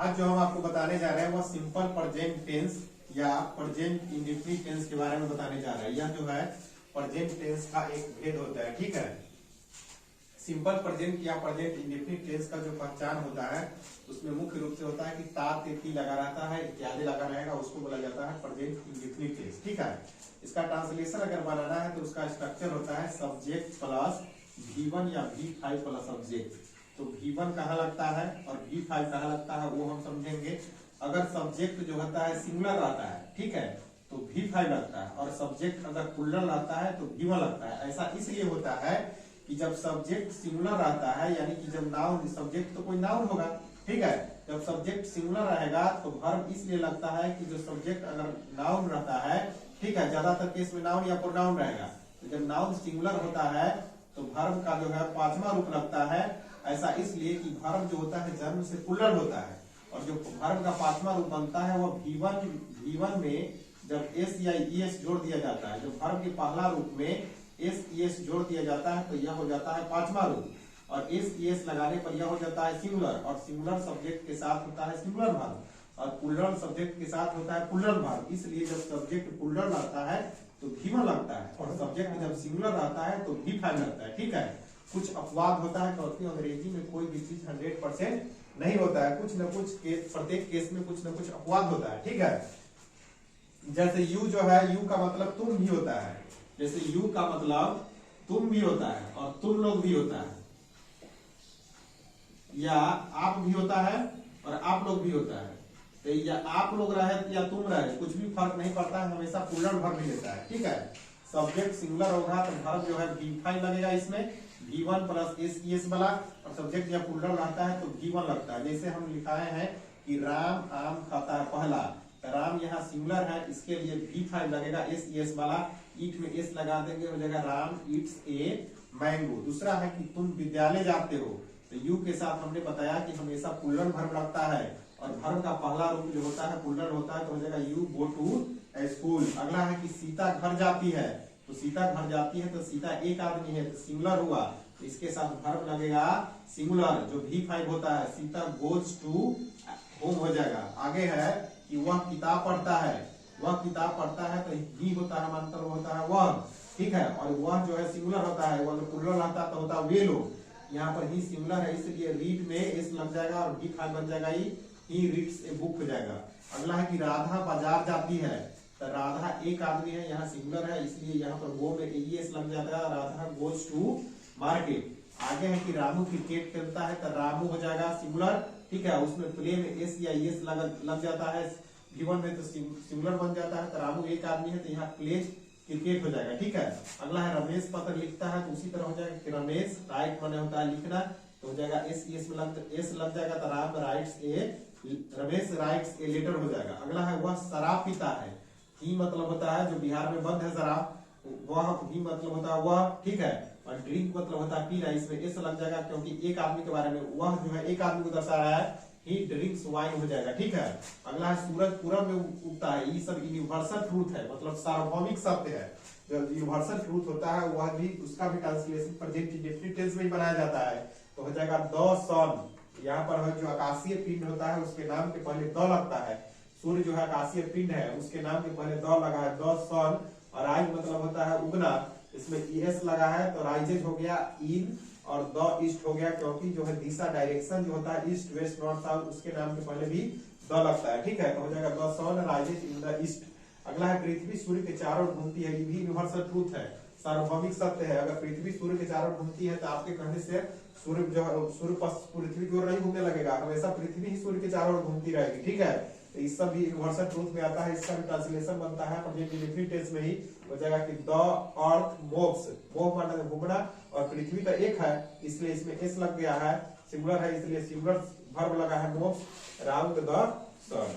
आज जो हम आपको बताने जा रहे हैं वो सिंपल प्रेजेंट टेंस या प्रेजेंट इंडेफिनिट टेंस के बारे में बताने जा रहे हैं। यह जो है प्रेजेंट टेंस का एक भेद होता है, ठीक है। सिंपल प्रेजेंट या प्रेजेंट इंडेफिनिट टेंस का जो पहचान होता है उसमें मुख्य रूप से होता है कि ता ती लगा रहता है, इत्यादि लगा रहेगा, उसको बोला जाता है प्रेजेंट इंडेफिनिट टेंस, ठीक है। इसका ट्रांसलेशन अगर बनाना है तो उसका स्ट्रक्चर होता है सब्जेक्ट प्लस V1 या V5 प्लस सब्जेक्ट। तो V1 कहाँ लगता है और V5 कहाँ लगता है वो हम समझेंगे। अगर सब्जेक्ट जो होता है सिंगुलर रहता है, ठीक है, तो V5 लगता है, और सब्जेक्ट अगर प्लूरल रहता है तो V1 लगता है। ऐसा इसलिए होता है कि जब सब्जेक्ट सिंगुलर रहता है, यानी कि जब नाउन, सब्जेक्ट तो कोई नाउन होगा, ठीक है। जब सब्जेक्ट सिंगुलर रहेगा तो वर्ब इसलिए लगता है कि जो सब्जेक्ट अगर नाउन रहता है, ठीक है, ज्यादातर केस में नाउन या प्रोनाउन रहेगा, तो जब नाउन सिंगुलर होता है तो वर्ब का जो है पांचवा रूप लगता है। ऐसा इसलिए कि वर्ब जो होता है जन्म से प्लूरल होता है, और जो वर्ब का पांचवा रूप बनता है वो V1 में जब S या ES जोड़ दिया जाता है, जब वर्ब के पहला रूप में S ES जोड़ दिया जाता है तो यह हो जाता है पांचवा रूप, और S ES लगाने पर यह हो जाता है सिंगुलर, और सिंगुलर सब्जेक्ट के साथ होता है सिंगुलर वर्ब, और प्लूरल सब्जेक्ट के साथ होता है प्लूरल वर्ब। इसलिए जब सब्जेक्ट प्लूरल रहता है तो V1 लगता है, और सब्जेक्ट जब सिंगुलर रहता है तो V5 लगता है, ठीक है। कुछ अपवाद होता है क्योंकि अंग्रेजी में कोई भी चीज 100% नहीं होता है, कुछ न कुछ प्रत्येक केस में कुछ न कुछ अपवाद होता है, ठीक है। जैसे यू जो है, यू का मतलब तुम भी होता है, जैसे यू का मतलब तुम भी होता है और तुम लोग भी होता है, या आप भी होता है और आप लोग भी होता है। तो या आप लोग रहे या तुम रहे, कुछ भी फर्क नहीं पड़ता है, हमेशा प्लूरल वर्ब ही लेता है, ठीक है। सब्जेक्ट सिंगुलर होगा तो वर्ब जो है V5 लगेगा, इसमें V1 प्लस S ES वाला, और सब्जेक्ट जब प्लूरल रहता है तो V1 लगता है। जैसे हम लिखाए हैं कि राम आम खाता है पहला, तो राम यहाँ सिंगुलर है, इसके लिए V5 लगेगा S ES वाला, ईट में S लगा देंगे, हो जाएगा राम ईट्स ए मैंगो। दूसरा है कि तुम विद्यालय जाते हो, तो यू के साथ हमने बताया कि हमेशा प्लूरल वर्ब लगता है, और वर्ब का पहला रूप जो होता है प्लूरल होता है, तो हो जाएगा यू गो टू स्कूल। अगला है कि सीता घर जाती है, तो सीता घर जाती है तो सीता एक आदमी है तो सिंगुलर हुआ, तो इसके साथ वर्ब लगेगा सिंगुलर जो V5 होता है। सीता गोज टू होम हो जाएगा। आगे है कि वह किताब पढ़ता है, वह किताब पढ़ता है तो ही होता है, मंत्र होता है वह, ठीक है, और वह जो है सिंगुलर होता है, वह प्लूरल रहता तो होता वे लोग। यहाँ पर ही सिंगुलर है इसलिए रीड में एस लग जाएगा और V5 बन जाएगा, ही रीड्स ए बुक हो जाएगा। अगला है कि राधा बाजार जाती है, तो राधा एक आदमी है, यहाँ सिंगुलर है इसलिए यहाँ पर वो में ES लग जाता है, राधा गोज टू मार्केट। आगे है कि रामू क्रिकेट खेलता है, तो रामू हो जाएगा सिंगुलर, ठीक है, उसमें प्ले में S या ES लग जाता है, V1 में तो सिंगुलर बन जाता है, तो रामू एक आदमी है तो यहाँ प्लेज क्रिकेट हो जाएगा, ठीक है। अगला है रमेश पत्र लिखता है, तो उसी तरह हो जाएगा कि रमेश राइट माने होता है लिखना, तो हो जाएगा S ES में S लग जाएगा, तो Ram writes a, Ramesh writes a letter हो जाएगा। अगला है वह शराब पीता है, ही मतलब होता है जो बिहार में बंद है शराब, वह ही मतलब होता है वह, ठीक है, और ड्रिंक मतलब होता है पीना, इसमें एस लग जाएगा क्योंकि एक आदमी के बारे में, वह जो है एक आदमी को दर्शा रहा है, ही ड्रिंक्स वाइन हो जाएगा, ठीक है। अगला है सूरज पूरब में उगता है, ये सब यूनिवर्सल ट्रूथ है, मतलब सार्वभौमिक सत्य है। जो यूनिवर्सल ट्रूथ होता है वह भी, उसका भी ट्रांसलेशन प्रेजेंट इंडेफिनिट टेंस में ही बनाया जाता है, तो हो जाएगा द सन। यहाँ पर जो आकाशीय पिंड होता है उसके नाम के पहले द लगता है, सूर्य जो है आकाशीय पिंड है उसके नाम के पहले द लगा है, द सन, और राइज मतलब होता है उगना, इसमें ES लगा है तो राइजेज हो गया इन, और द ईस्ट हो गया क्योंकि जो है दिशा डायरेक्शन जो होता है ईस्ट वेस्ट नॉर्थ साउथ, उसके नाम के पहले भी द लगता है, ठीक है, तो हो जाएगा the sun rises in the east. अगला है पृथ्वी सूर्य के चारों ओर घूमती है, ये भी यूनिवर्सल ट्रूथ है, सार्वभौमिक सत्य है। अगर पृथ्वी सूर्य के चारों ओर घूमती है तो आपके कहने से सूर्य जो सूर्य पृथ्वी की ओर नहीं घूमने लगेगा, हमेशा पृथ्वी ही सूर्य के चारों ओर घूमती रहेगी, ठीक है। तो इस सब भी यूनिवर्सल ट्रूथ में आता है, इसका भी ट्रांसलेशन बनता है प्रेजेंट इंडेफिनिट टेंस में ही, हो जाएगा कि द अर्थ मूव्स, मूव माने घूमना, और पृथ्वी तो एक है इसलिए इसमें S लग गया है, सिंगुलर है इसलिए सिंगुलर वर्ब लगा है मूव्स, राउंड द सन।